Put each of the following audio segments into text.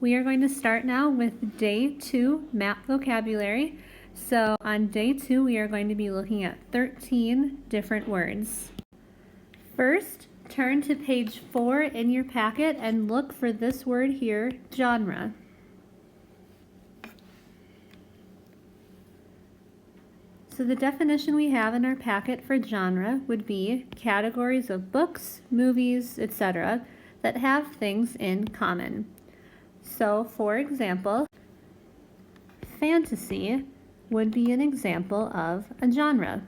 We are going to start now with day 2 map vocabulary. So on day 2 we are going to be looking at 13 different words. First, turn to page 4 in your packet and look for this word here, genre. So the definition we have in our packet for genre would be categories of books, movies, etc. that have things in common. So, for example, fantasy would be an example of a genre.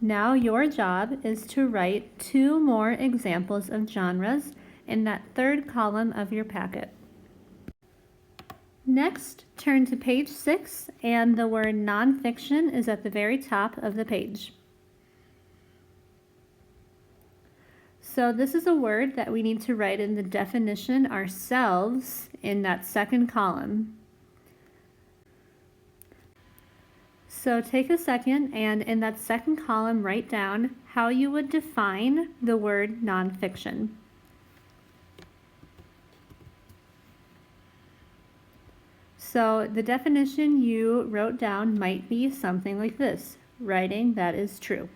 Now your job is to write 2 more examples of genres in that third column of your packet. Next, turn to page 6 and the word nonfiction is at the very top of the page. So this is a word that we need to write in the definition ourselves in that second column. So take a second and in that second column write down how you would define the word nonfiction. So the definition you wrote down might be something like this: writing that is true.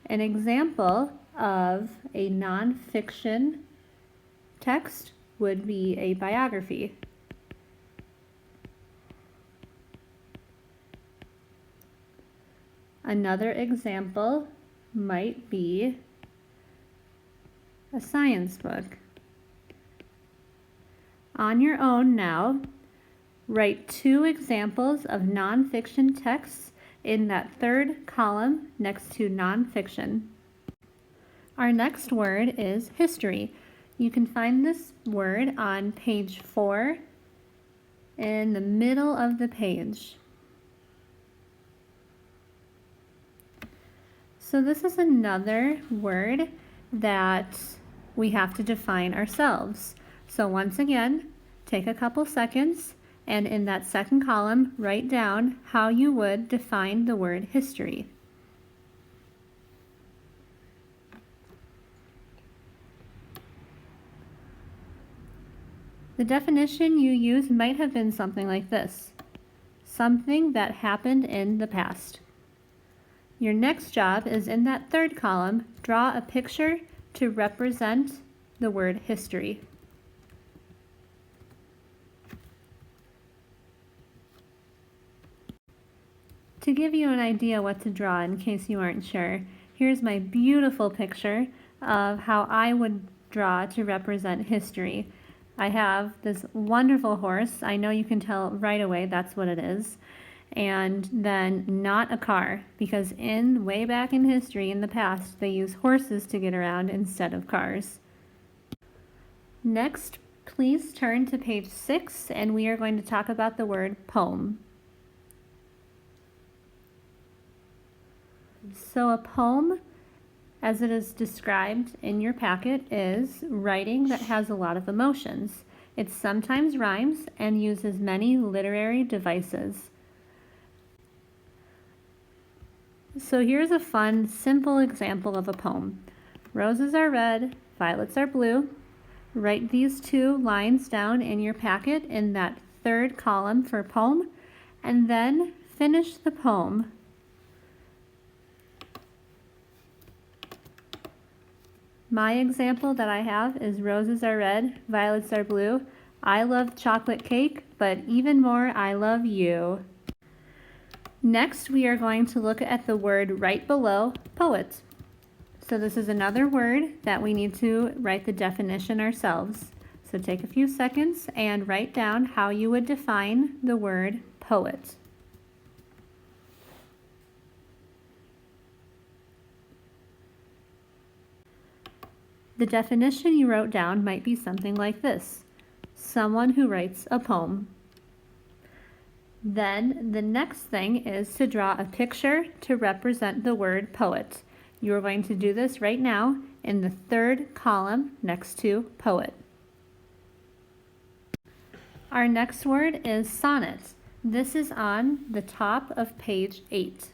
An example of a nonfiction text would be a biography. Another example might be a science book. On your own now, write 2 examples of nonfiction texts in that third column next to nonfiction. Our next word is history. You can find this word on page 4 in the middle of the page. So this is another word that we have to define ourselves. So once again, take a couple seconds and in that second column, write down how you would define the word history. The definition you use might have been something like this: something that happened in the past. Your next job is in that third column, draw a picture to represent the word history. To give you an idea what to draw in case you aren't sure, here's my beautiful picture of how I would draw to represent history. I have this wonderful horse. I know you can tell right away that's what it is. And then not a car, because way back in history in the past they used horses to get around instead of cars. Next, please turn to page 6 and we are going to talk about the word poem. So a poem, as it is described in your packet, is writing that has a lot of emotions. It sometimes rhymes and uses many literary devices. So here's a fun, simple example of a poem. Roses are red, violets are blue. Write these 2 lines down in your packet in that third column for poem, and then finish the poem. My example that I have is roses are red, violets are blue. I love chocolate cake, but even more, I love you. Next, we are going to look at the word right below poet. So this is another word that we need to write the definition ourselves. So take a few seconds and write down how you would define the word poet. The definition you wrote down might be something like this: someone who writes a poem. Then the next thing is to draw a picture to represent the word poet. You are going to do this right now in the third column next to poet. Our next word is sonnet. This is on the top of page 8.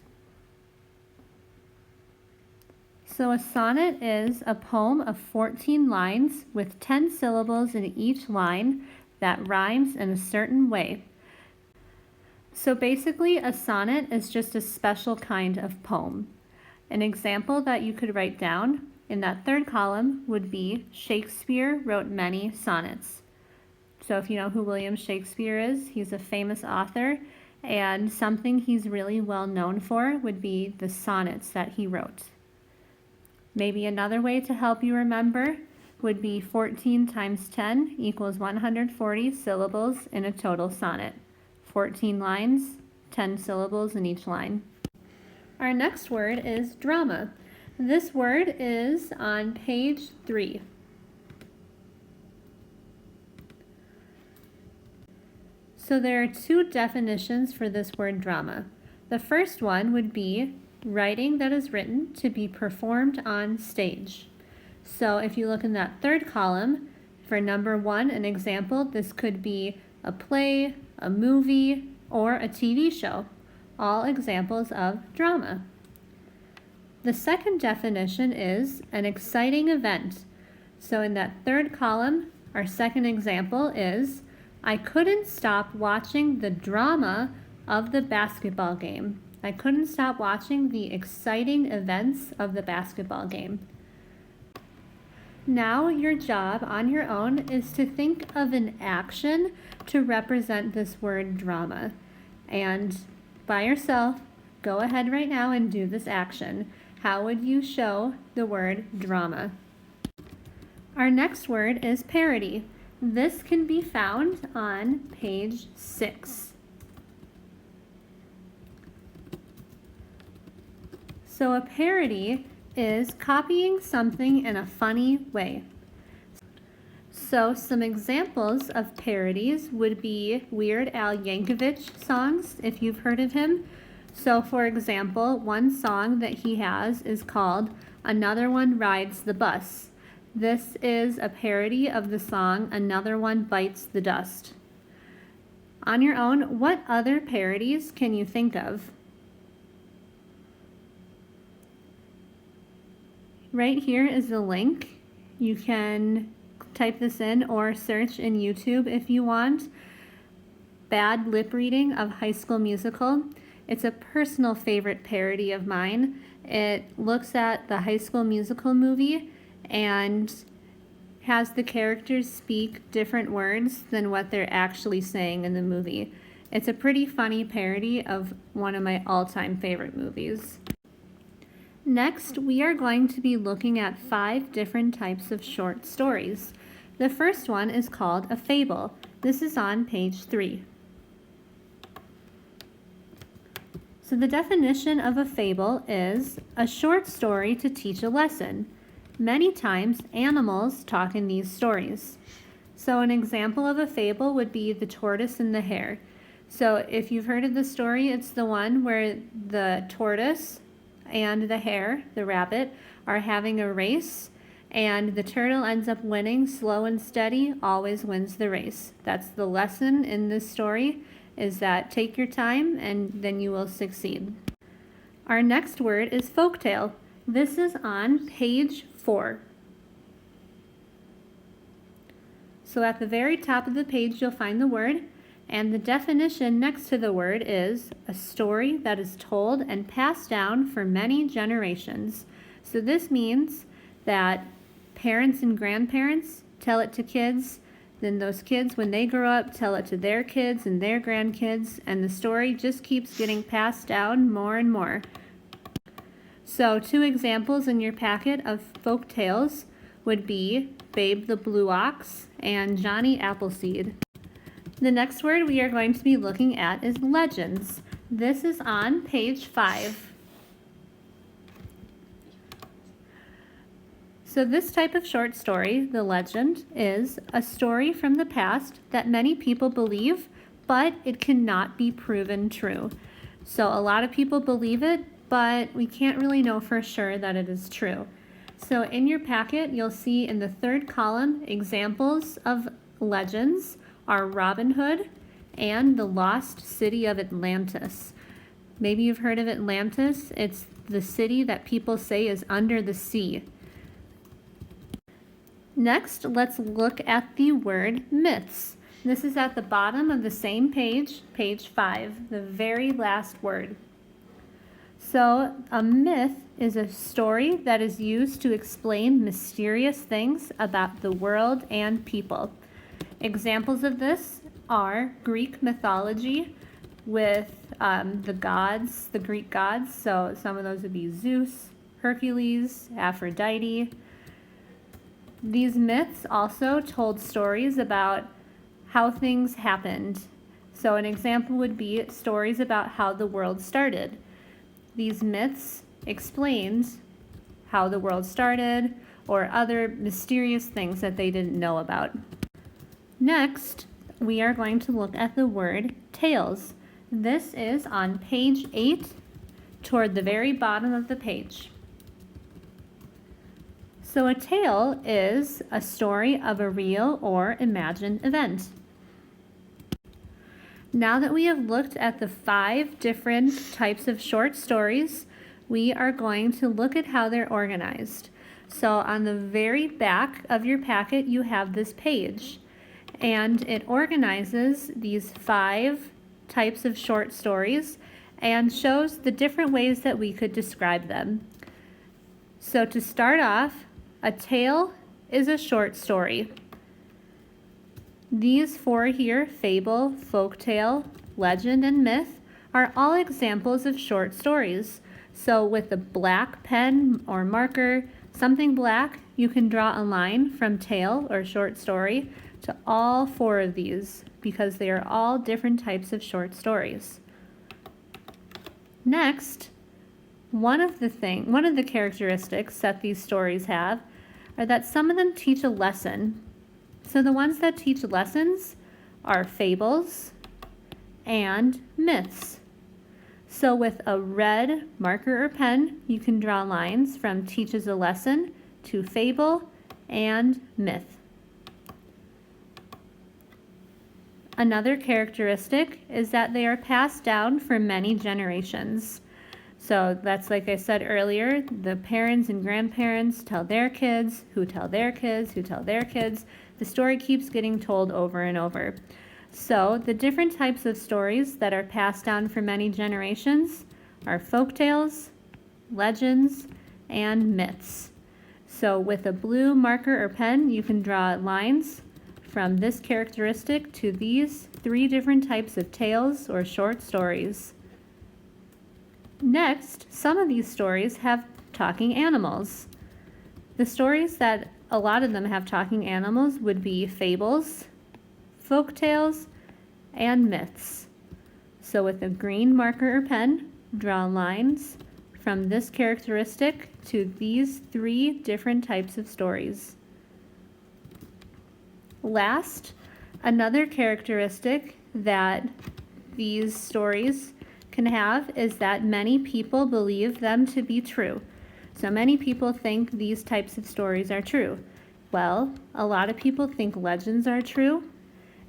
So a sonnet is a poem of 14 lines with 10 syllables in each line that rhymes in a certain way. So basically, a sonnet is just a special kind of poem. An example that you could write down in that third column would be Shakespeare wrote many sonnets. So if you know who William Shakespeare is, he's a famous author, and something he's really well known for would be the sonnets that he wrote. Maybe another way to help you remember would be 14 times 10 equals 140 syllables in a total sonnet. 14 lines, 10 syllables in each line. Our next word is drama. This word is on page 3. So there are two definitions for this word drama. The first one would be writing that is written to be performed on stage. So if you look in that third column, for number 1, an example, this could be a play, a movie, or a TV show. All examples of drama. The second definition is an exciting event. So in that third column, our second example is, I couldn't stop watching the drama of the basketball game. I couldn't stop watching the exciting events of the basketball game. Now your job on your own is to think of an action to represent this word drama. And by yourself, go ahead right now and do this action. How would you show the word drama? Our next word is parody. This can be found on page 6. So a parody is copying something in a funny way. So some examples of parodies would be Weird Al Yankovic songs, if you've heard of him. So for example, one song that he has is called Another One Rides the Bus. This is a parody of the song Another One Bites the Dust. On your own, what other parodies can you think of? Right here is the link. You can type this in or search in YouTube if you want. Bad lip reading of High School Musical. It's a personal favorite parody of mine. It looks at the High School Musical movie and has the characters speak different words than what they're actually saying in the movie. It's a pretty funny parody of one of my all-time favorite movies. Next, we are going to be looking at 5 different types of short stories. The first one is called a fable. This is on page 3. So the definition of a fable is a short story to teach a lesson. Many times, animals talk in these stories. So an example of a fable would be The Tortoise and the Hare. So if you've heard of the story, it's the one where the tortoise and the hare, the rabbit, are having a race, and the turtle ends up winning. Slow and steady always wins the race. That's the lesson in this story, is that take your time and then you will succeed. Our next word is folktale. This is on page 4. So at the very top of the page you'll find the word, and the definition next to the word is a story that is told and passed down for many generations. So this means that parents and grandparents tell it to kids, then those kids, when they grow up, tell it to their kids and their grandkids, and the story just keeps getting passed down more and more. So 2 examples in your packet of folk tales would be Babe the Blue Ox and Johnny Appleseed. The next word we are going to be looking at is legends. This is on page 5. So this type of short story, the legend, is a story from the past that many people believe, but it cannot be proven true. So a lot of people believe it, but we can't really know for sure that it is true. So in your packet, you'll see in the third column examples of legends are Robin Hood and the lost city of Atlantis. Maybe you've heard of Atlantis. It's the city that people say is under the sea. Next, let's look at the word myths. This is at the bottom of the same page, page 5, the very last word. So, a myth is a story that is used to explain mysterious things about the world and people. Examples of this are Greek mythology with the gods, the Greek gods. So some of those would be Zeus, Hercules, Aphrodite. These myths also told stories about how things happened. So an example would be stories about how the world started. These myths explained how the world started or other mysterious things that they didn't know about. Next, we are going to look at the word tales. This is on page 8 toward the very bottom of the page. So a tale is a story of a real or imagined event. Now that we have looked at the 5 different types of short stories, we are going to look at how they're organized. So on the very back of your packet, you have this page, and it organizes these 5 types of short stories and shows the different ways that we could describe them. So to start off, a tale is a short story. These 4 here, fable, folktale, legend, and myth, are all examples of short stories. So with a black pen or marker, something black, you can draw a line from tale or short story to all 4 of these because they are all different types of short stories. Next, one of the characteristics that these stories have are that some of them teach a lesson. So the ones that teach lessons are fables and myths. So with a red marker or pen, you can draw lines from teaches a lesson to fable and myth. Another characteristic is that they are passed down for many generations. So that's, like I said earlier, the parents and grandparents tell their kids, who tell their kids, who tell their kids. The story keeps getting told over and over. So the different types of stories that are passed down for many generations are folktales, legends, and myths. So with a blue marker or pen, you can draw lines from this characteristic to these 3 different types of tales or short stories. Next, some of these stories have talking animals. The stories that a lot of them have talking animals would be fables, folktales, and myths. So with a green marker or pen, draw lines from this characteristic to these 3 different types of stories. Last, another characteristic that these stories can have is that many people believe them to be true. So many people think these types of stories are true. Well, a lot of people think legends are true,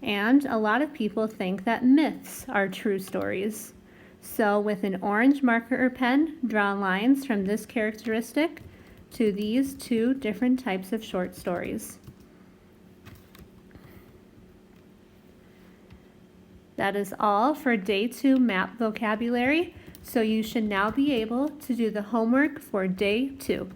and a lot of people think that myths are true stories. So with an orange marker or pen, draw lines from this characteristic to these 2 different types of short stories. That is all for Day 2 map vocabulary, so you should now be able to do the homework for Day 2.